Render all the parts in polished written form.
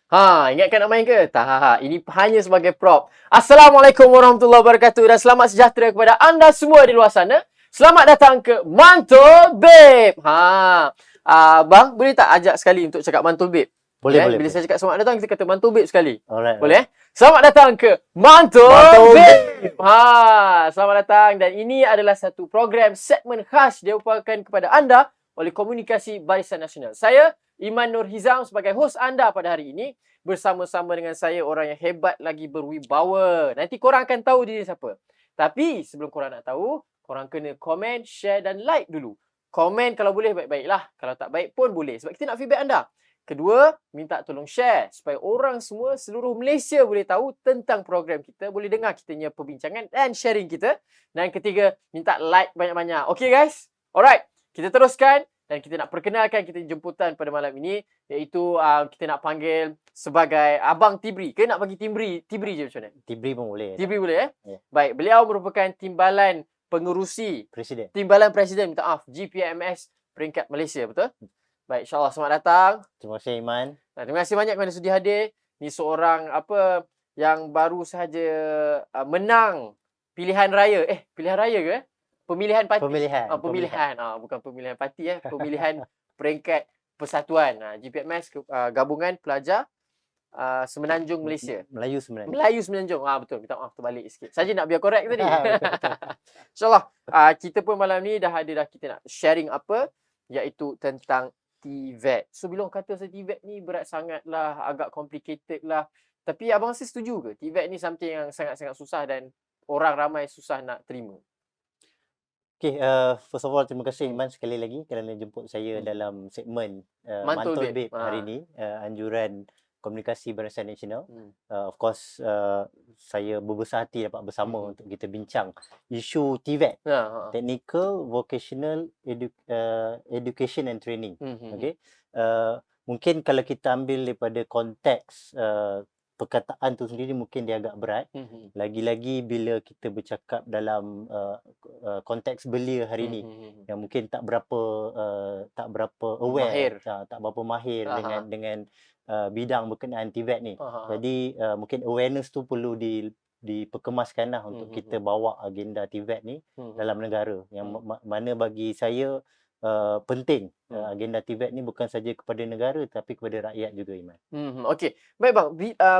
Ingatkan nak main ke? Tak, ini hanya sebagai prop. Assalamualaikum warahmatullahi wabarakatuh dan selamat sejahtera kepada anda semua di luar sana. Selamat datang ke Mantul Babe. Bang, boleh tak ajak sekali untuk cakap Mantul Babe? Boleh. Bila saya cakap selamat datang, kita kata Mantul Babe sekali. Alright. Boleh? Selamat datang ke Mantul Babe. Selamat datang dan ini adalah satu program segmen khas diupayakan kepada anda oleh Komunikasi Barisan Nasional. Saya Iman Nur Hizam sebagai hos anda pada hari ini bersama-sama dengan saya orang yang hebat lagi berwibawa. Nanti korang akan tahu dia siapa. Tapi sebelum korang nak tahu, korang kena komen, share dan like dulu. Komen kalau boleh baik-baiklah. Kalau tak baik pun boleh sebab kita nak feedback anda. Kedua, minta tolong share supaya orang semua seluruh Malaysia boleh tahu tentang program kita, boleh dengar kitanya perbincangan dan sharing kita. Dan ketiga, minta like banyak-banyak. Okay guys? Alright, kita teruskan. Dan kita nak perkenalkan kita jemputan pada malam ini, iaitu kita nak panggil sebagai Abang Tibri. Ke nak bagi Tibri je macam mana? Tibri pun boleh. Tibri boleh Ya. Baik, beliau merupakan timbalan pengerusi Presiden. Timbalan Presiden, minta maaf, GPMS peringkat Malaysia, betul? Baik, insyaAllah selamat datang. Terima kasih Iman. Terima kasih banyak kerana sudi hadir. Ni seorang yang baru sahaja menang pilihan raya. Pilihan raya ke? Pemilihan parti. Pemilihan. Bukan pemilihan parti Pemilihan peringkat persatuan. GPMS Gabungan Pelajar Semenanjung Malaysia. Melayu Semenanjung. Melayu Semenanjung. Betul. Minta maaf terbalik sikit. Saja nak biar correct tadi. InsyaAllah kita pun malam ni dah ada kita nak sharing iaitu tentang TVET. So bila orang kata TVET ni berat sangat lah, agak complicated lah. Tapi abang rasa setuju ke? TVET ni something yang sangat-sangat susah dan orang ramai susah nak terima. Okay, first of all terima kasih Iman sekali lagi kerana jemput saya dalam segmen Mantul Babe hari ini, anjuran Komunikasi Barisan Nasional. Of course, saya berbesar hati dapat bersama untuk kita bincang isu TVET, Technical Vocational Education and Training. Okay, mungkin kalau kita ambil daripada konteks perkataan tu sendiri mungkin dia agak berat. Lagi-lagi bila kita bercakap dalam konteks belia hari ini yang mungkin tak berapa aware, tak berapa mahir dengan bidang berkenaan TVET ni. Jadi mungkin awareness tu perlu diperkemaskan lah untuk kita bawa agenda TVET ni dalam negara, yang mana bagi saya penting. Agenda TVET ni bukan saja kepada negara tapi kepada rakyat juga, Iman. Okey. Baik bang,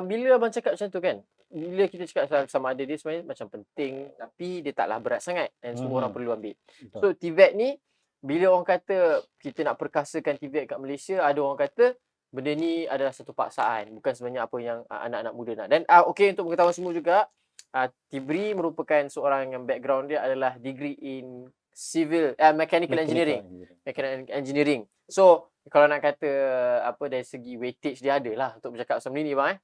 bila abang cakap macam tu kan, bila kita cakap sama ada dia sebenarnya macam penting tapi dia taklah berat sangat dan semua orang perlu ambil. Betul. So TVET ni bila orang kata kita nak perkasakan TVET kat Malaysia, ada orang kata benda ni adalah satu paksaan, bukan sebenarnya apa yang anak-anak muda nak. Dan okey, untuk pengetahuan semua juga, Tibri merupakan seorang yang background dia adalah degree in Mechanical Engineering. So kalau nak kata dari segi weightage dia ada lah untuk bercakap pasal ni bang.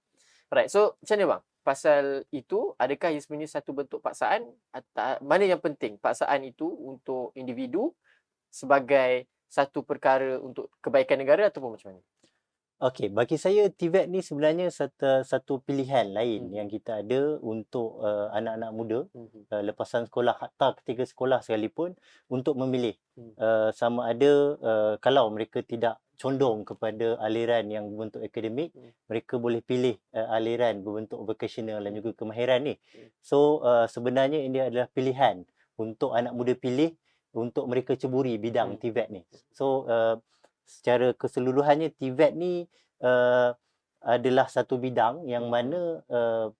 Alright, so macam mana bang? Pasal itu, adakah ia sebenarnya satu bentuk paksaan? Mana yang penting? Paksaan itu untuk individu sebagai satu perkara untuk kebaikan negara ataupun macam mana? Okey, bagi saya TVET ni sebenarnya satu pilihan lain yang kita ada untuk anak-anak muda lepasan sekolah, hatta ketika sekolah sekalipun, untuk memilih sama ada kalau mereka tidak condong kepada aliran yang berbentuk akademik, mereka boleh pilih aliran berbentuk vocational dan juga kemahiran ni. So sebenarnya ini adalah pilihan untuk anak muda pilih untuk mereka ceburi bidang TVET ni. So secara keseluruhannya TVET ni adalah satu bidang yang mana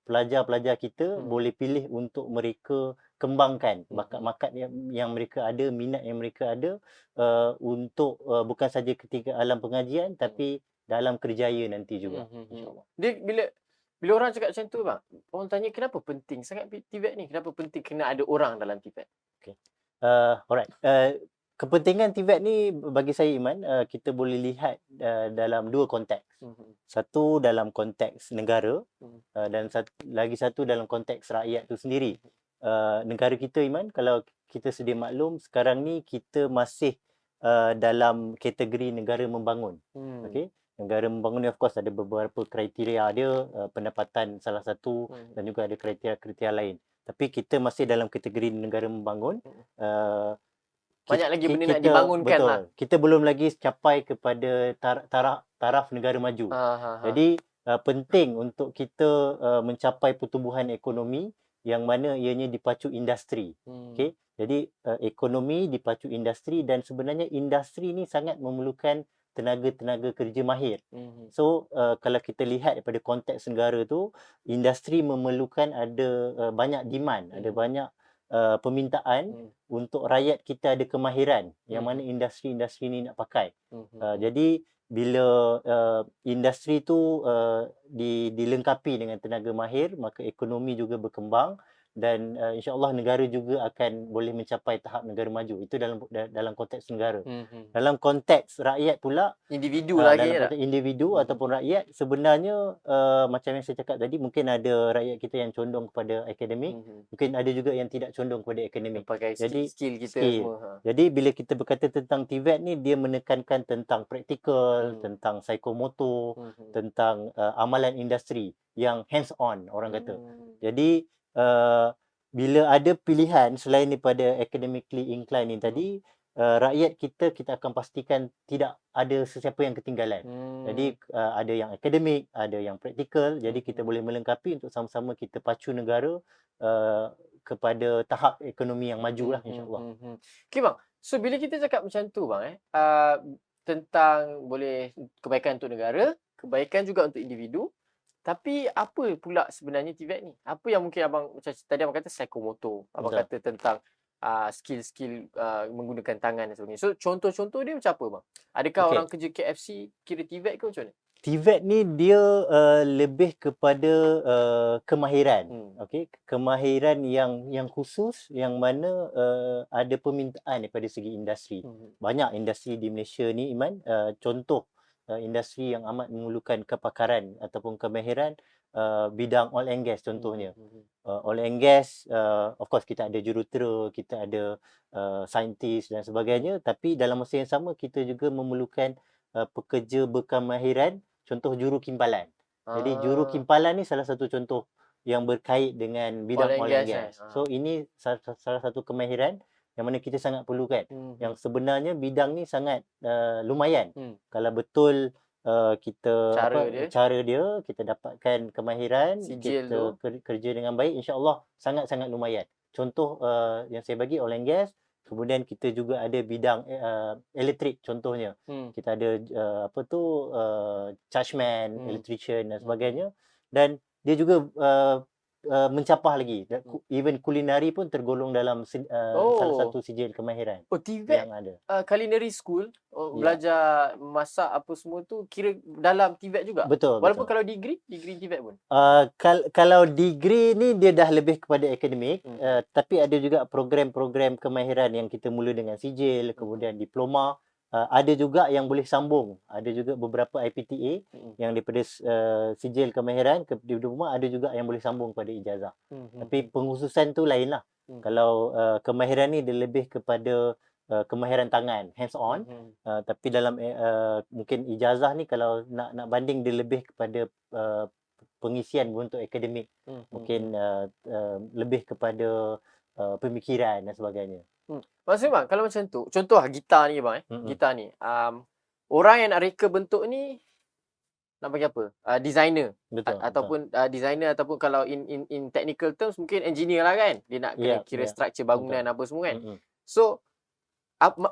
pelajar-pelajar kita boleh pilih untuk mereka kembangkan bakat-bakat yang mereka ada, minat yang mereka ada, untuk bukan saja ketika alam pengajian tapi dalam kerjaya nanti juga. Dia bila orang cakap macam tu bang, orang tanya kenapa penting sangat TVET ni? Kenapa penting kena ada orang dalam TVET? Okay. Alright. Kepentingan TVET ni bagi saya, Iman, kita boleh lihat dalam dua konteks. Satu dalam konteks negara dan lagi satu dalam konteks rakyat tu sendiri. Negara kita, Iman, kalau kita sedia maklum, sekarang ni kita masih dalam kategori negara membangun. Okay? Negara membangun ni of course ada beberapa kriteria dia, pendapatan salah satu dan juga ada kriteria-kriteria lain. Tapi kita masih dalam kategori negara membangun. Banyak lagi benda nak dibangunkan lah. Kita belum lagi capai kepada taraf negara maju. Jadi penting untuk kita mencapai pertumbuhan ekonomi yang mana ianya dipacu industri. Okey. Jadi ekonomi dipacu industri dan sebenarnya industri ni sangat memerlukan tenaga-tenaga kerja mahir. So kalau kita lihat daripada konteks negara tu, industri memerlukan ada banyak demand, ada banyak permintaan untuk rakyat kita ada kemahiran yang mana industri-industri ni nak pakai. Jadi bila industri tu dilengkapi dengan tenaga mahir, maka ekonomi juga berkembang dan insya-Allah negara juga akan boleh mencapai tahap negara maju. Itu dalam konteks negara. Dalam konteks rakyat pula, Individu lagi dalam tak? konteks individu ataupun rakyat, sebenarnya macam yang saya cakap tadi, mungkin ada rakyat kita yang condong kepada akademik, mungkin ada juga yang tidak condong kepada akademik. Pakai Jadi skill kita skill. semua. Jadi bila kita berkata tentang TVET ni, dia menekankan tentang praktikal, tentang psikomotor, tentang amalan industri yang hands on orang kata. Jadi bila ada pilihan selain daripada academically inclined ni tadi, rakyat kita akan pastikan tidak ada sesiapa yang ketinggalan. Jadi ada yang akademik, ada yang praktikal. Jadi kita boleh melengkapi untuk sama-sama kita pacu negara kepada tahap ekonomi yang majulah insya-Allah. Okey bang. So bila kita cakap macam tu bang tentang boleh kebaikan untuk negara, kebaikan juga untuk individu. Tapi apa pula sebenarnya TVET ni? Apa yang mungkin abang macam tadi abang kata psikomotor, abang Betul. kata tentang skill-skill menggunakan tangan dan sebagainya. So contoh-contoh dia macam apa bang? Adakah Okey. orang kerja KFC kira TVET ke macam mana? TVET ni dia lebih kepada kemahiran. Okey, kemahiran yang khusus yang mana ada permintaan daripada segi industri. Banyak industri di Malaysia ni Iman, contoh industri yang amat memerlukan kepakaran ataupun kemahiran bidang oil and gas contohnya. Oil and gas, of course kita ada jurutera, kita ada saintis dan sebagainya, tapi dalam masa yang sama kita juga memerlukan pekerja berkemahiran, contoh juru kimpalan. Jadi juru kimpalan ni salah satu contoh yang berkait dengan bidang oil and gas. So ini salah satu kemahiran yang mana kita sangat perlukan. Yang sebenarnya bidang ni sangat lumayan. Kalau betul kita cara dia kita dapatkan kemahiran, Sijil kita kerja dengan baik, insya-Allah sangat-sangat lumayan. Contoh yang saya bagi oil and gas, kemudian kita juga ada bidang elektrik contohnya. Kita ada chargeman, electrician dan sebagainya. Dan dia juga mencapah lagi. Even kulinari pun tergolong dalam salah satu sijil kemahiran TVET yang ada. culinary school belajar masak apa semua tu kira dalam TVET juga? Betul. Walaupun kalau degree TVET pun? Kalau degree ni dia dah lebih kepada akademik, tapi ada juga program-program kemahiran yang kita mula dengan sijil, kemudian diploma. Ada juga yang boleh sambung. Ada juga beberapa IPTA yang daripada sijil kemahiran ke diploma, ada juga yang boleh sambung pada ijazah. Tapi pengkhususan tu lain lah. Kalau kemahiran ni dia lebih kepada kemahiran tangan, hands on. Tapi dalam mungkin ijazah ni kalau nak banding dia lebih kepada pengisian untuk akademik. Mungkin lebih kepada pemikiran dan sebagainya. Maksudnya bang, kalau macam tu, contoh gitar ni bang gitar ni. Orang yang nak reka bentuk ni nak panggil apa? Designer. Betul. Ataupun designer ataupun kalau in technical terms mungkin engineer lah kan. Dia nak kira structure bangunan apa semua kan. So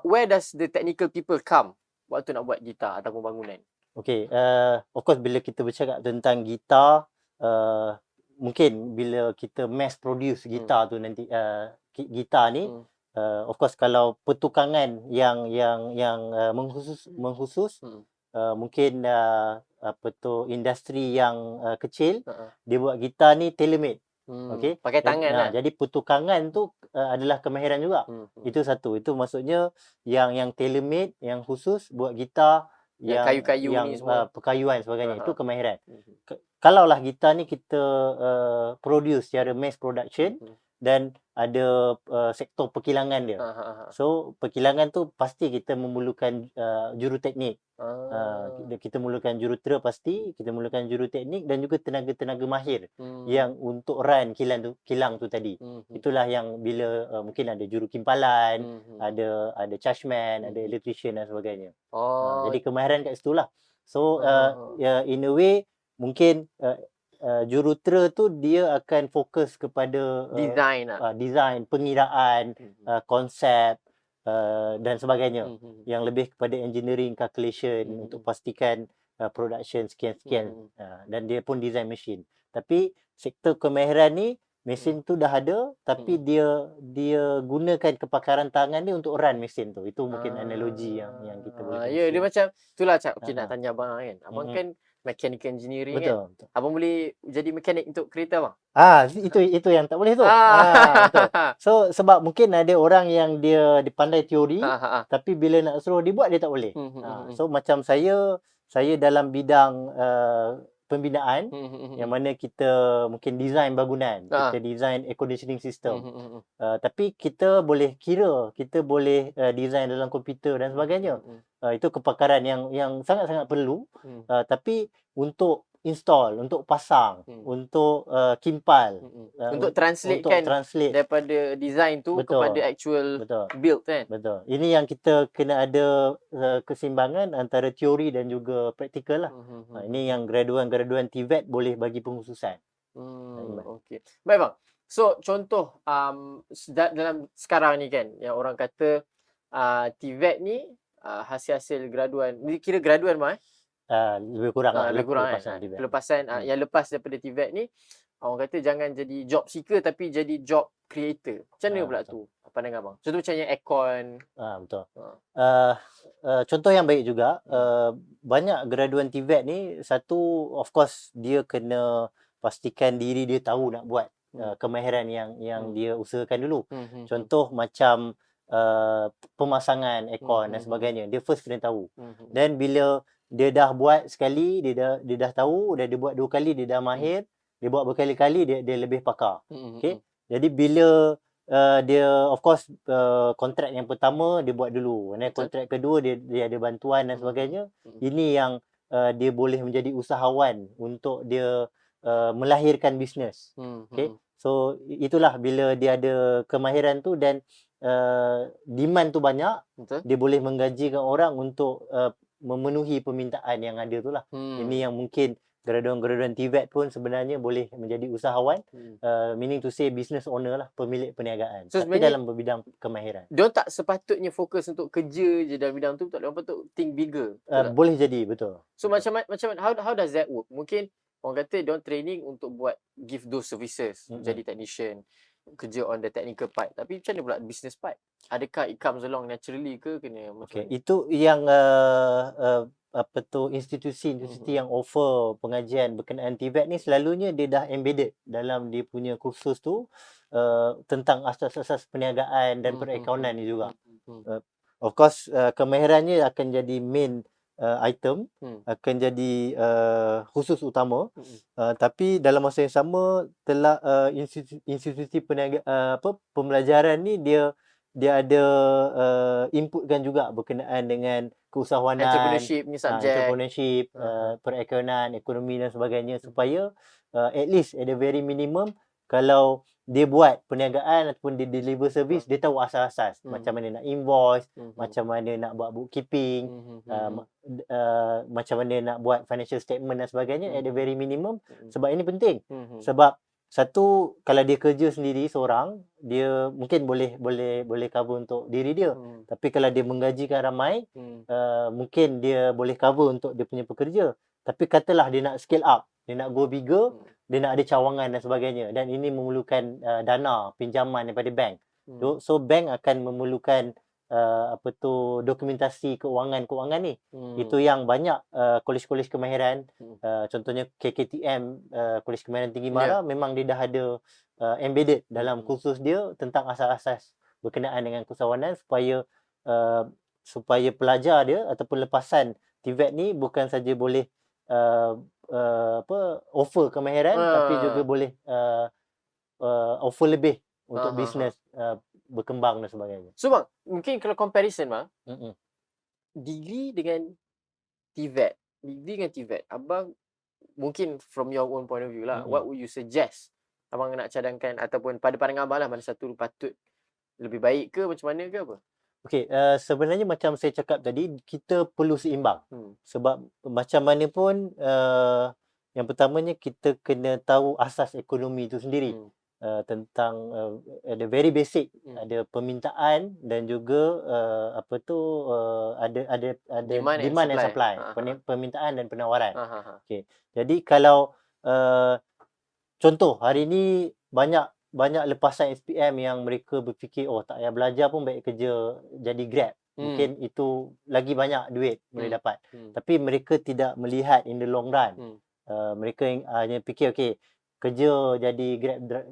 where does the technical people come waktu nak buat gitar ataupun bangunan? Okay, of course bila kita bercakap tentang gitar, mungkin bila kita mass produce gitar tu nanti, gitar ni, of course kalau pertukangan yang mengkhusus, mungkin industri yang kecil, dia buat gitar ni tailor-made. Okay. Pakai tangan lah. Jadi pertukangan tu adalah kemahiran juga. Itu satu. Itu maksudnya yang tailor-made, yang khusus buat gitar, yang kayu-kayu ni semua, perkayuan sebagainya, itu kemahiran. Kalaulah gitar ni kita produce secara mass production dan ada sektor perkilangan dia. So perkilangan tu pasti kita memerlukan juruteknik. Kita memerlukan jurutera pasti, kita memerlukan juruteknik dan juga tenaga-tenaga mahir yang untuk run kilang tu tadi. Itulah yang bila mungkin ada juru kimpalan, ada chargeman, ada electrician dan sebagainya. Jadi kemahiran kat situlah. So in a way mungkin jurutera tu dia akan fokus kepada Design lah. design, pengiraan, konsep dan sebagainya. Yang lebih kepada engineering calculation untuk pastikan production sekian-sekian. Dan dia pun design mesin. Tapi sektor kemahiran ni mesin tu dah ada tapi dia gunakan kepakaran tangan dia untuk run mesin tu. Itu mungkin analogi yang kita boleh Ya, dia kongsi. macam itulah cak. Okay, Ha, nak tanya abang kan. Abang Mm-mm. kan mechanical engineering kan. Betul, betul. Abang boleh jadi mekanik untuk kereta bang? Itu yang tak boleh tu. Betul. So sebab mungkin ada orang yang dia pandai teori tapi bila nak suruh dia buat dia tak boleh. So macam saya dalam bidang pembinaan yang mana kita mungkin design bangunan, kita design air conditioning system. Tapi kita boleh kira, kita boleh design dalam komputer dan sebagainya. Itu kepakaran yang sangat-sangat perlu. Tapi untuk install, untuk pasang, untuk kimpal, Untuk translatekan translate. daripada design tu Betul. kepada actual Betul. build kan. Betul. Ini yang kita kena ada keseimbangan antara teori dan juga praktikal lah. Ini yang graduan-graduan TVET boleh bagi pengkhususan. Okey. Baik bang. So contoh dalam sekarang ni kan yang orang kata TVET ni hasil-hasil graduan, ni kira graduan bang Lebih kurang lah. lebih kurang Lepasan kan. TVET. Kelepasan yang lepas daripada TVET ni orang kata jangan jadi job seeker tapi jadi job creator. Macam mana pula betul. tu? Pandangan abang. Contoh macam yang aircon. Betul. Contoh yang baik juga, banyak graduan TVET ni, satu of course dia kena pastikan diri dia tahu nak buat kemahiran yang dia usahakan dulu. Contoh macam pemasangan aircon dan sebagainya, dia first kena tahu. Dan bila dia dah buat sekali, dia dah tahu, dan dia buat 2 kali dia dah mahir, dia buat berkali-kali dia lebih pakar. Okey. Jadi bila dia of course kontrak yang pertama dia buat dulu. Dan kontrak kedua dia ada bantuan dan sebagainya. Ini yang dia boleh menjadi usahawan untuk dia melahirkan bisnes. Okey. So itulah bila dia ada kemahiran tu dan demand tu banyak, dia boleh menggajikan orang untuk memenuhi permintaan yang ada tu lah. Ini yang mungkin graduan-graduan TVET pun sebenarnya boleh menjadi usahawan, meaning to say business owner lah, pemilik perniagaan. So, tapi dalam bidang kemahiran. Dia tak sepatutnya fokus untuk kerja je dalam bidang tu, dia patut think bigger. Boleh jadi, betul. So macam how does that work? Mungkin orang kata dia training untuk buat give those services, jadi technician, kerja on the technical part. Tapi macam mana pula business part? Adakah it comes along naturally ke kena macam mana? Itu yang institusi yang offer pengajian berkenaan TVET ni selalunya dia dah embedded dalam dia punya kursus tu tentang asas-asas perniagaan dan perakaunan ni juga. Of course kemahirannya akan jadi main item, akan jadi khusus utama, tapi dalam masa yang sama telah institusi pembelajaran ni dia ada inputkan juga berkenaan dengan keusahawanan, entrepreneurship ni subjek, perakaunan, ekonomi dan sebagainya, supaya at least at the very minimum kalau dia buat perniagaan ataupun dia deliver service, dia tahu asas-asas macam mana nak invoice, macam mana nak buat bookkeeping, macam mana nak buat financial statement dan sebagainya at the very minimum. Sebab ini penting. Sebab satu, kalau dia kerja sendiri seorang, dia mungkin boleh cover untuk diri dia. Tapi kalau dia menggajikan ramai, mungkin dia boleh cover untuk dia punya pekerja. Tapi katalah dia nak scale up, dia nak go bigger, dia nak ada cawangan dan sebagainya, dan ini memerlukan dana pinjaman daripada bank. So bank akan memerlukan dokumentasi keuangan ni. Itu yang banyak kolej-kolej kemahiran, contohnya KKTM, Kolej Kemahiran Tinggi Mara, memang dia dah ada embedded dalam kursus dia tentang asas-asas berkenaan dengan keusahawanan, supaya pelajar dia ataupun lepasan TVET ni bukan saja boleh offer kemahiran, tapi juga boleh offer lebih untuk bisnes berkembang dan sebagainya. So bang, mungkin kalau comparison bang, degree dengan TVET, abang mungkin from your own point of view lah, what would you suggest abang nak cadangkan, ataupun pada pandangan abang lah, mana satu patut lebih baik ke, macam mana ke apa? Okey, sebenarnya macam saya cakap tadi, kita perlu seimbang. Sebab macam mana pun Yang pertamanya kita kena tahu asas ekonomi itu sendiri. Hmm. Tentang ada very basic, Hmm. ada permintaan dan juga ada Demand and and supply. supply, Ha, ha. permintaan dan penawaran. Ha, ha, ha. Okey. Jadi kalau contoh hari ni banyak lepasan SPM yang mereka berfikir tak payah belajar pun baik kerja jadi Grab. Mungkin itu lagi banyak duit boleh dapat. Tapi mereka tidak melihat in the long run. Mereka hanya fikir kerja jadi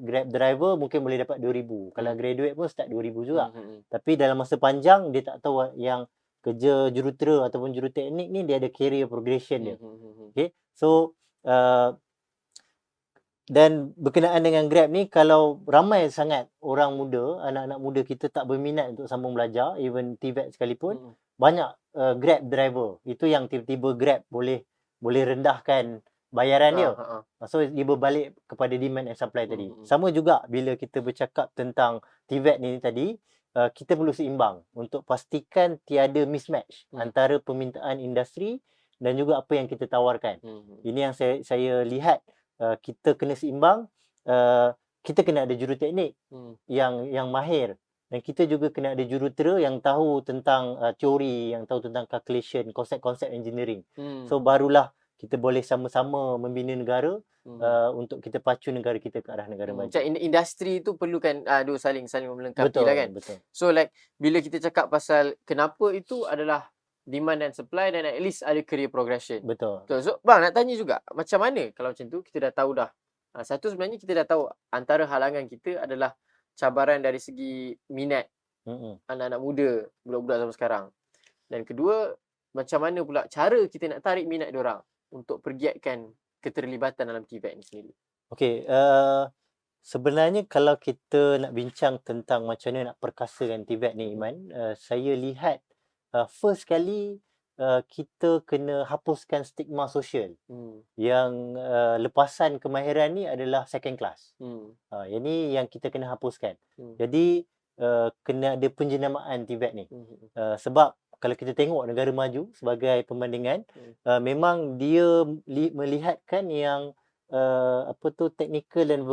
Grab driver mungkin boleh dapat 2,000. Kalau graduate pun start 2,000 juga. Tapi dalam masa panjang dia tak tahu yang kerja jurutera ataupun juruteknik ni dia ada career progression dia. Okay. So dan berkenaan dengan Grab ni, kalau ramai sangat orang muda, anak-anak muda kita tak berminat untuk sambung belajar, even TVET sekalipun, banyak Grab driver. Itu yang tiba-tiba Grab boleh rendahkan bayaran dia. So dia berbalik kepada demand and supply tadi. Sama juga bila kita bercakap tentang TVET ni tadi, kita perlu seimbang untuk pastikan tiada mismatch antara permintaan industri dan juga apa yang kita tawarkan. Ini yang saya lihat, kita kena seimbang. Kita kena ada juruteknik yang mahir, dan kita juga kena ada jurutera yang tahu tentang teori, yang tahu tentang calculation, konsep-konsep engineering. So barulah kita boleh sama-sama membina negara untuk kita pacu negara kita ke arah negara maju. Macam industri tu perlukan saling melengkapi Betul, lah kan. betul. So like bila kita cakap pasal kenapa itu adalah demand dan supply, dan at least ada career progression. Betul. So bang nak tanya juga, macam mana kalau macam tu kita dah tahu dah. Satu sebenarnya kita dah tahu antara halangan kita adalah cabaran dari segi minat anak-anak muda, budak-budak zaman sekarang. Dan kedua, macam mana pula cara kita nak tarik minat diorang untuk pergiatkan keterlibatan dalam TVET ni sendiri. Okey, sebenarnya kalau kita nak bincang tentang macam mana nak perkasakan TVET ni, Iman, saya lihat first kali kita kena hapuskan stigma sosial yang lepasan kemahiran ni adalah second class. Yang ni yang kita kena hapuskan. Jadi kena ada penjenamaan TVET ni. Sebab kalau kita tengok negara maju sebagai perbandingan, memang dia melihatkan yang technical dan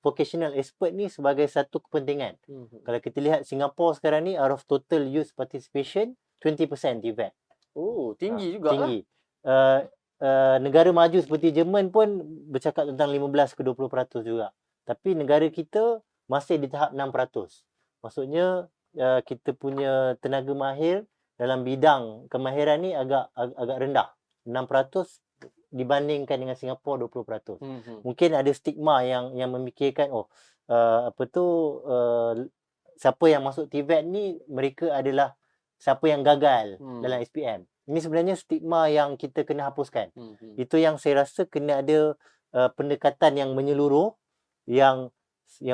vocational expert ni sebagai satu kepentingan. Kalau kita lihat Singapura sekarang ni, out of total youth participation 20% TVET. Oh, tinggi juga tinggi. Negara maju seperti Jerman pun bercakap tentang 15 ke 20% juga. Tapi negara kita masih di tahap 6%. Maksudnya kita punya tenaga mahir dalam bidang kemahiran ni agak rendah. 6% dibandingkan dengan Singapura 20%. Mungkin ada stigma yang memikirkan siapa yang masuk TVET ni mereka adalah siapa yang gagal dalam SPM. Ini sebenarnya stigma yang kita kena hapuskan. Itu yang saya rasa kena ada pendekatan yang menyeluruh, yang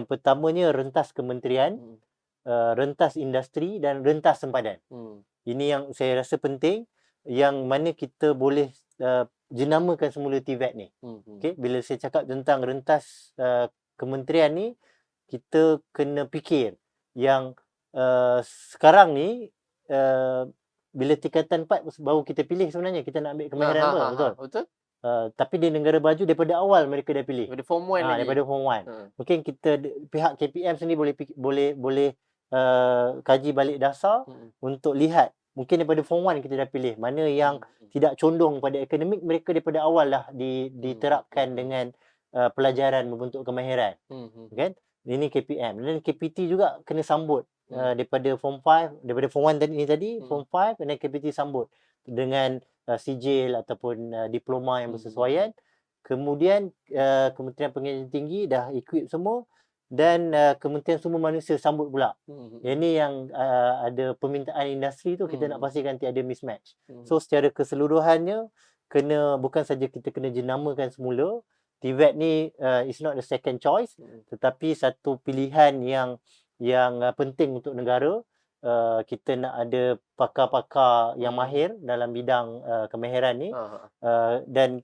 pertamanya rentas kementerian, rentas industri dan rentas sempadan. Ini yang saya rasa penting, yang mana kita boleh jenamakan semula TVET ni. Okay? Bila saya cakap tentang rentas kementerian ni, kita kena fikir yang sekarang ni bila tingkatan 4 baru kita pilih sebenarnya kita nak ambil kemahiran apa, betul? Betul. Tapi di negara maju daripada awal mereka dah pilih. Daripada form 1 lagi. Daripada form 1. Mungkin kita pihak KPM sendiri boleh kaji balik dasar untuk lihat. Mungkin daripada form 1 kita dah pilih mana yang tidak condong pada akademik, mereka daripada awal lah diterapkan dengan pelajaran membentuk kemahiran. Kan? Ini KPM. Dan KPT juga kena sambut daripada form 5, daripada form 1 tadi form 5, dan KPT sambut dengan sijil ataupun diploma yang bersesuaian. Kemudian Kementerian Pengajian Tinggi dah equip semua, dan Kementerian Sumber Manusia sambut pula. Ini yang ada permintaan industri tu, kita nak pastikan tiada mismatch. So secara keseluruhannya bukan saja kita kena jenamakan semula TVET ni is not the second choice, tetapi satu pilihan yang penting untuk negara. Kita nak ada pakar-pakar yang mahir dalam bidang kemahiran ni, dan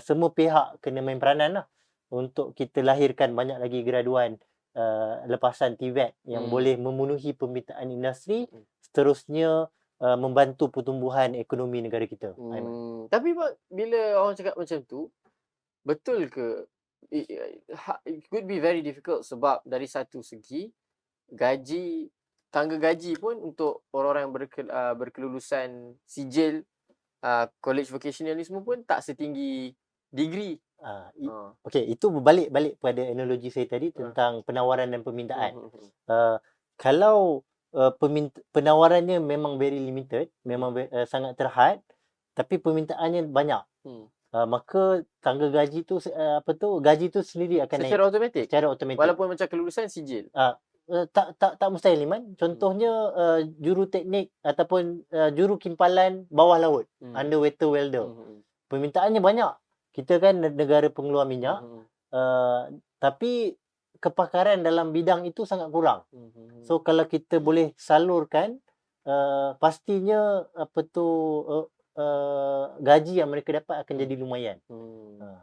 semua pihak kena main peranan lah untuk kita lahirkan banyak lagi graduan lepasan TVET yang boleh memenuhi permintaan industri, seterusnya membantu pertumbuhan ekonomi negara kita. Tapi bila orang cakap macam tu, betul ke it could be very difficult sebab dari satu segi tangga gaji pun untuk orang-orang yang berkelulusan sijil college vocational ni semua pun tak setinggi degree. Ah, Ha. itu berbalik pada analogi saya tadi Ha. tentang penawaran dan permintaan. Hmm. Kalau penawarannya memang very limited, memang sangat terhad, tapi permintaannya banyak, Hmm. maka tangga gaji tu gaji tu sendiri akan naik Secara automatik. secara automatik. Walaupun macam kelulusan sijil. Tak mustahil, Iman. Contohnya juru teknik ataupun juru kimpalan bawah laut, underwater welder. Permintaannya banyak. Kita kan negara pengeluar minyak, tapi kepakaran dalam bidang itu sangat kurang. So kalau kita boleh salurkan, pastinya gaji yang mereka dapat akan jadi lumayan.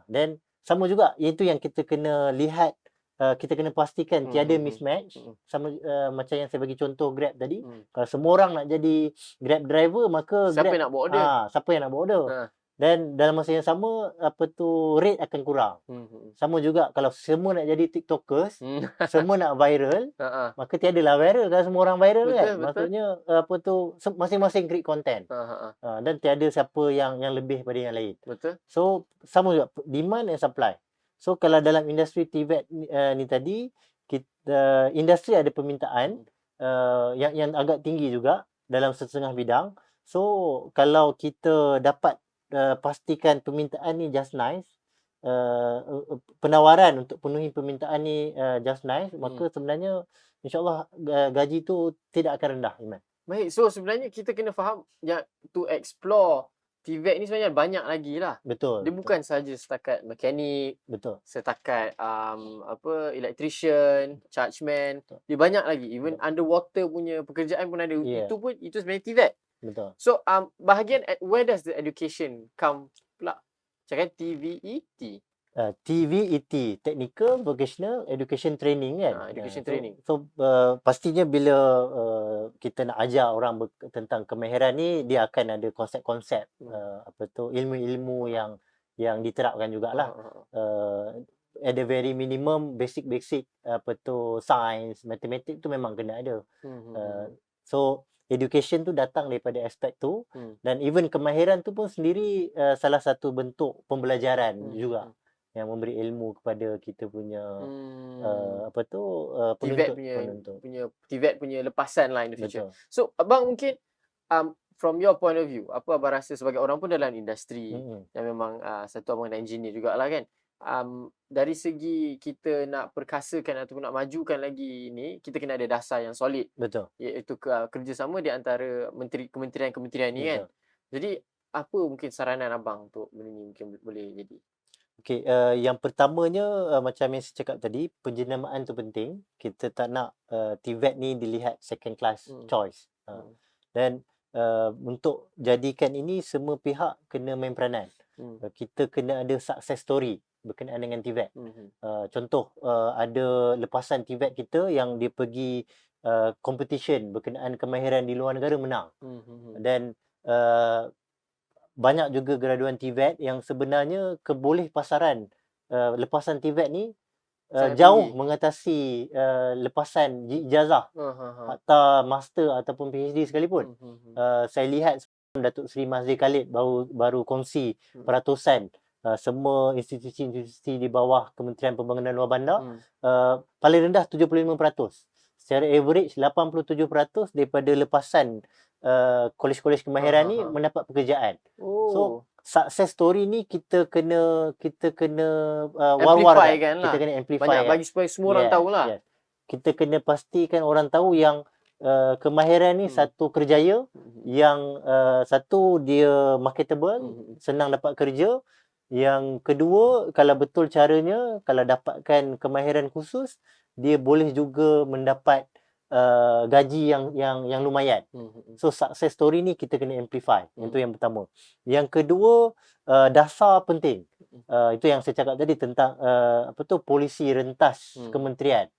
Dan sama juga, iaitu yang kita kena lihat, kita kena pastikan tiada mismatch. Sama macam yang saya bagi contoh Grab tadi. Kalau semua orang nak jadi Grab driver, maka Siapa yang nak bawa order? siapa yang nak bawa order? Dan dalam masa yang sama, rate akan kurang. Sama juga kalau semua nak jadi TikTokers, semua nak viral, maka tiadalah viral kalau semua orang viral. Betul, kan. betul. Maksudnya masing-masing create content. Dan tiada siapa yang lebih pada yang lain. Betul. So sama juga demand and supply. So kalau dalam industri TVET ni tadi, industri ada permintaan yang agak tinggi juga dalam setengah bidang. So kalau kita dapat pastikan permintaan ni just nice, penawaran untuk penuhi permintaan ni just nice, maka sebenarnya insyaAllah gaji tu tidak akan rendah, Iman. Baik, so sebenarnya kita kena faham yang to explore TVET ni sebenarnya banyak lagi lah. Betul. Dia bukan saja setakat mekanik, Betul. setakat electrician, chargeman. Dia banyak lagi. Even underwater punya pekerjaan pun ada. Yeah. Itu sebenarnya TVET. Betul. So bahagian where does the education come pula? Cakap TVET. TVET, Technical Vocational Education Training kan. Education training. So pastinya bila kita nak ajar orang tentang kemahiran ni, dia akan ada konsep-konsep ilmu-ilmu yang diterapkan jugalah. At the very minimum basic science, matematik tu memang kena ada. So education tu datang daripada aspek tu, dan even kemahiran tu pun sendiri salah satu bentuk pembelajaran juga, yang memberi ilmu kepada kita punya TVET punya lepasan lah in the future. Betul. So abang mungkin from your point of view, apa abang rasa sebagai orang pun dalam industri yang memang satu abang engineer jugalah kan, dari segi kita nak perkasakan ataupun nak majukan lagi ni, kita kena ada dasar yang solid. Betul. Iaitu kerjasama di antara kementerian-kementerian ni. Betul. Kan. Jadi apa mungkin saranan abang untuk benda ni mungkin boleh jadi? Okey, yang pertamanya macam yang saya cakap tadi, penjenamaan tu penting. Kita tak nak TVET ni dilihat second class choice. Dan untuk jadikan ini, semua pihak kena main peranan. Kita kena ada success story berkenaan dengan TVET. Contoh, ada lepasan TVET kita yang dia pergi competition berkenaan kemahiran di luar negara, menang. Dan banyak juga graduan TVET yang sebenarnya keboleh pasaran lepasan TVET ni jauh mengatasi lepasan ijazah atau master ataupun PhD sekalipun. Saya lihat Datuk Seri Mazli Khalid baru kongsi peratusan semua institusi-institusi di bawah Kementerian Pembangunan Luar Bandar, paling rendah 75%. Secara average 87% daripada lepasan kolej-kolej kemahiran ni mendapat pekerjaan. So success story ni kita kena war-warkan. Kita kena amplify. Banyak bagi supaya semua orang tahulah. Yes. Kita kena pastikan orang tahu yang kemahiran ni satu kerjaya, yang satu dia marketable, senang dapat kerja. Yang kedua, kalau betul caranya, kalau dapatkan kemahiran khusus, dia boleh juga mendapat gaji yang lumayan. So success story ni kita kena amplify. Itu yang pertama. Yang kedua, dasar penting. Itu yang saya cakap tadi tentang polisi rentas kementerian.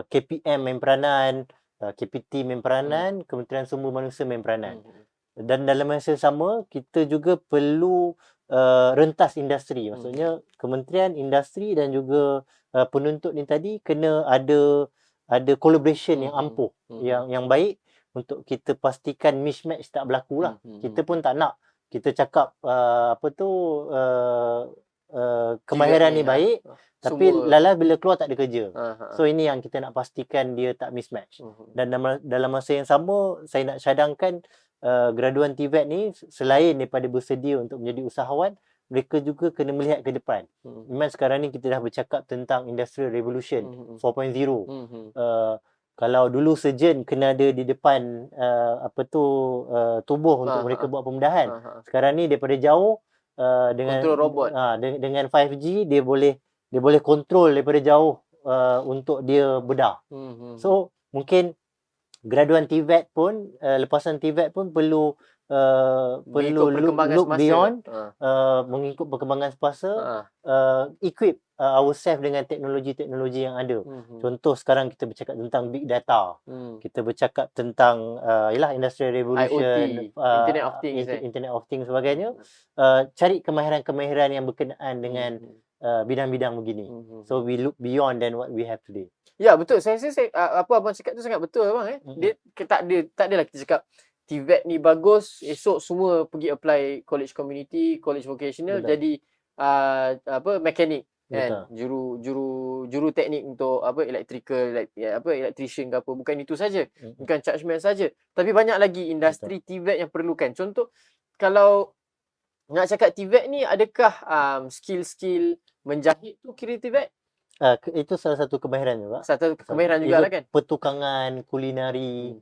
KPM main peranan, KPT main peranan, Kementerian Sumber Manusia main peranan. Dan dalam masa yang sama, kita juga perlu rentas industri. Maksudnya kementerian, industri dan juga penuntut ni tadi kena ada collaboration yang ampuh, yang baik untuk kita pastikan mismatch tak berlaku lah. Kita pun tak nak kita cakap kemahiran ni baik tapi lala bila keluar tak ada kerja. So ini yang kita nak pastikan dia tak mismatch. Dan dalam masa yang sama saya nak cadangkan graduan TVET ni selain daripada bersedia untuk menjadi usahawan, mereka juga kena melihat ke depan. Memang sekarang ni kita dah bercakap tentang Industrial Revolution 4.0. Kalau dulu surgeon kena ada di depan tubuh untuk mereka buat pembedahan. Sekarang ni daripada jauh dengan Control robot. Dengan 5G dia boleh control daripada jauh untuk dia bedah. So mungkin graduan TVET pun lepasan TVET pun perlu look beyond mengikut perkembangan semasa, equip ourselves dengan teknologi-teknologi yang ada. Contoh sekarang kita bercakap tentang big data. Kita bercakap tentang Industrial Revolution, IoT, Internet of Things, Internet of Things sebagainya. Cari kemahiran-kemahiran yang berkenaan dengan bidang-bidang begini. So we look beyond than what we have today. Ya, betul. Saya apa abang cakap tu sangat betul abang. Dia tak adalah kita cakap TVET ni bagus, esok semua pergi apply college community, college vocational, jadi mekanik kan, juru teknik untuk electrical, electrician ke apa. Bukan itu saja, bukan chargeman saja, tapi banyak lagi industri TVET yang perlukan. Contoh, kalau nak cakap TVET ni, adakah skill-skill menjahit tu kira TVET? Itu salah satu kemahiran juga. Satu kemahiran juga lah kan. Pertukangan, kulinari,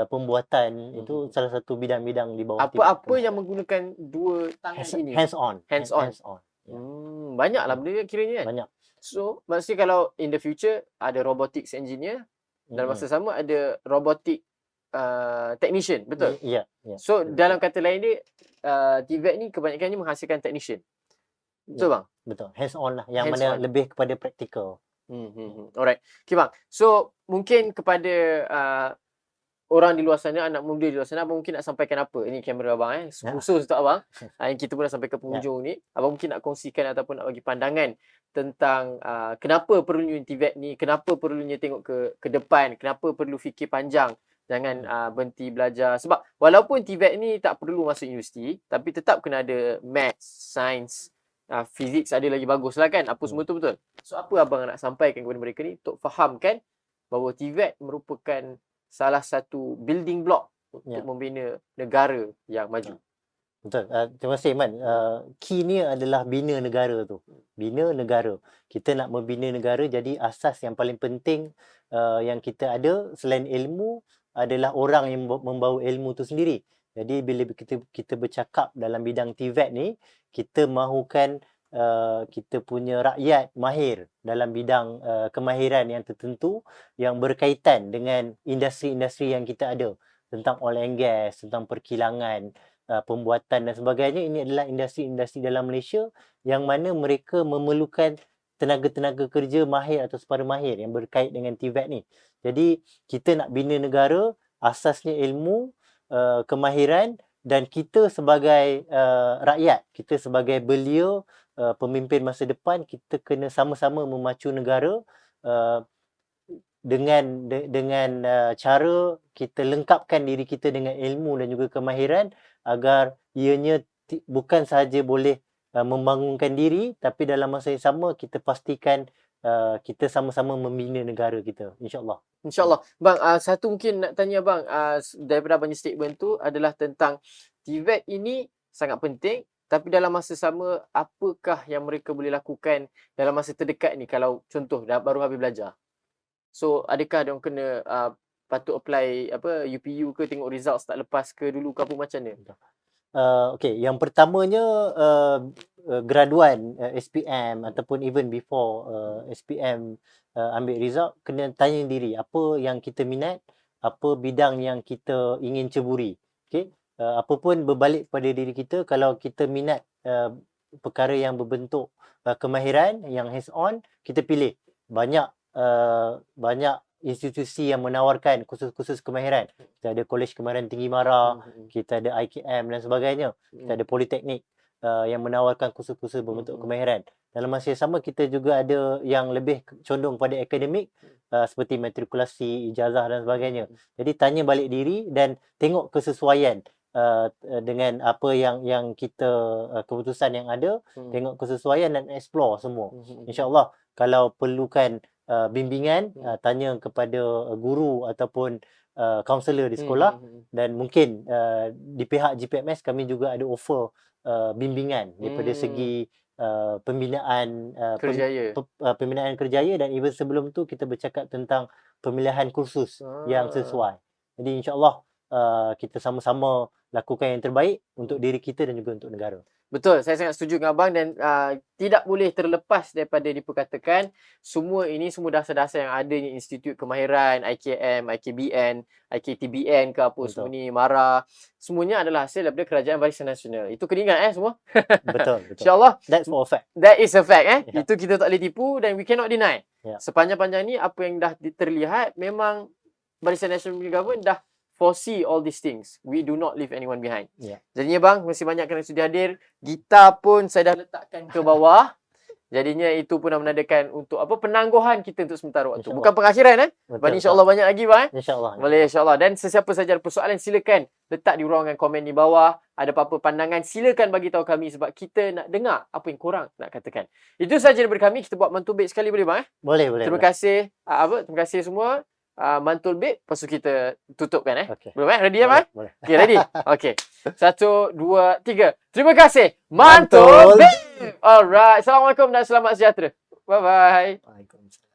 pembuatan, itu salah satu bidang-bidang di bawah. Apa yang menggunakan dua tangan ini? Hands on. Banyaklah benda kiranya kan. Banyak. So maksudnya kalau in the future ada robotics engineer, dan masa sama ada robotic technician, betul? Ya. So dalam kata lain dia, TVET ni kebanyakannya menghasilkan technician. Betul bang? Betul. Hands on lah. Yang mana lebih kepada praktikal. Alright. Okay bang. So mungkin kepada orang di luar sana, anak muda di luar sana, abang mungkin nak sampaikan apa? Ini kamera abang khusus untuk abang. Yang kita pun dah sampai ke penghujung ni. Abang mungkin nak kongsikan ataupun nak bagi pandangan tentang kenapa perlunya TVET ni, kenapa perlunya tengok ke depan, kenapa perlu fikir panjang. Jangan berhenti belajar. Sebab walaupun TVET ni tak perlu masuk universiti, tapi tetap kena ada maths, science, fizik ada lagi bagus lah kan. Apa semua tu betul. So apa abang nak sampaikan kepada mereka ni untuk fahamkan bahawa TVET merupakan salah satu building block untuk membina negara yang maju. Betul. Terima kasih Man. Key ni adalah bina negara tu. Bina negara. Kita nak membina negara, jadi asas yang paling penting yang kita ada selain ilmu adalah orang yang membawa ilmu tu sendiri. Jadi bila kita bercakap dalam bidang TVET ni, kita mahukan kita punya rakyat mahir dalam bidang kemahiran yang tertentu yang berkaitan dengan industri-industri yang kita ada. Tentang oil and gas, tentang perkilangan, pembuatan dan sebagainya. Ini adalah industri-industri dalam Malaysia yang mana mereka memerlukan tenaga-tenaga kerja mahir atau separa mahir yang berkait dengan TVET ni. Jadi kita nak bina negara, asasnya ilmu, kemahiran, dan kita sebagai rakyat, kita sebagai belia, pemimpin masa depan, kita kena sama-sama memacu negara dengan cara kita lengkapkan diri kita dengan ilmu dan juga kemahiran agar ianya bukan sahaja boleh membangunkan diri, tapi dalam masa yang sama kita pastikan kita sama-sama membina negara kita, insya-Allah. InsyaAllah. Bang, satu mungkin nak tanya bang, daripada abangnya statement tu adalah tentang TVET ini sangat penting, tapi dalam masa sama apakah yang mereka boleh lakukan dalam masa terdekat ni kalau contoh baru habis belajar. So adakah dia orang kena patut apply UPU ke, tengok result tak lepas ke dulu ke apa macam ni? Okey, yang pertamanya graduan SPM ataupun even before SPM ambil result, kena tanya diri apa yang kita minat, apa bidang yang kita ingin ceburi. Okey, apa pun berbalik pada diri kita. Kalau kita minat perkara yang berbentuk kemahiran yang hands on, kita pilih. Banyak institusi yang menawarkan kursus-kursus kemahiran. Kita ada Kolej Kemahiran Tinggi Mara, kita ada IKM dan sebagainya. Kita ada politeknik. yang menawarkan kursus-kursus berbentuk kemahiran. Dalam masa yang sama, kita juga ada yang lebih condong pada akademik, seperti matrikulasi, ijazah dan sebagainya. Jadi tanya balik diri dan tengok kesesuaian dengan apa yang kita keputusan yang ada, tengok kesesuaian dan explore semua. InsyaAllah kalau perlukan bimbingan, tanya kepada guru ataupun kaunselor di sekolah, dan mungkin di pihak GPMS kami juga ada offer bimbingan daripada segi pembinaan Kerjaya. pembinaan kerjaya, dan even sebelum tu kita bercakap tentang pemilihan kursus yang sesuai. Jadi insya-Allah kita sama-sama lakukan yang terbaik untuk diri kita dan juga untuk negara. Betul, saya sangat setuju dengan abang, dan tidak boleh terlepas daripada diperkatakan semua dasar-dasar yang ada di Institut Kemahiran, IKM, IKBN, IKTBN ke apa semua ni, MARA, semuanya adalah hasil daripada Kerajaan Barisan Nasional. Itu kena ingat semua. Betul. InsyaAllah. That's for a fact. That is a fact Yeah. Itu kita tak boleh tipu dan we cannot deny. Yeah. Sepanjang-panjang ni apa yang dah terlihat, memang Barisan Nasional Government dah foresee all these things. We do not leave anyone behind. Yeah. Jadinya bang, terima kasih banyak kerana sudi hadir. Gitar pun saya dah letakkan ke bawah. Jadinya itu pun dah menandakan untuk penangguhan kita untuk sementara waktu. InsyaAllah. Bukan pengakhiran Betul, InsyaAllah banyak lagi bang. InsyaAllah. Boleh insyaAllah. Dan sesiapa saja ada persoalan, silakan letak di ruangan komen di bawah. Ada apa-apa pandangan, silakan bagi tahu kami sebab kita nak dengar apa yang korang nak katakan. Itu saja daripada kami. Kita buat mantul baik sekali boleh bang? Boleh. Terima kasih. Terima kasih semua. Mantul baik, lepas tu kita tutupkan Okay. Boleh ready ya bang? Boleh. Okay, ready? Okay. 1, 2, 3. Terima kasih. Mantul baik. Alright. Assalamualaikum dan selamat sejahtera. Bye-bye. Waalaikumsalam.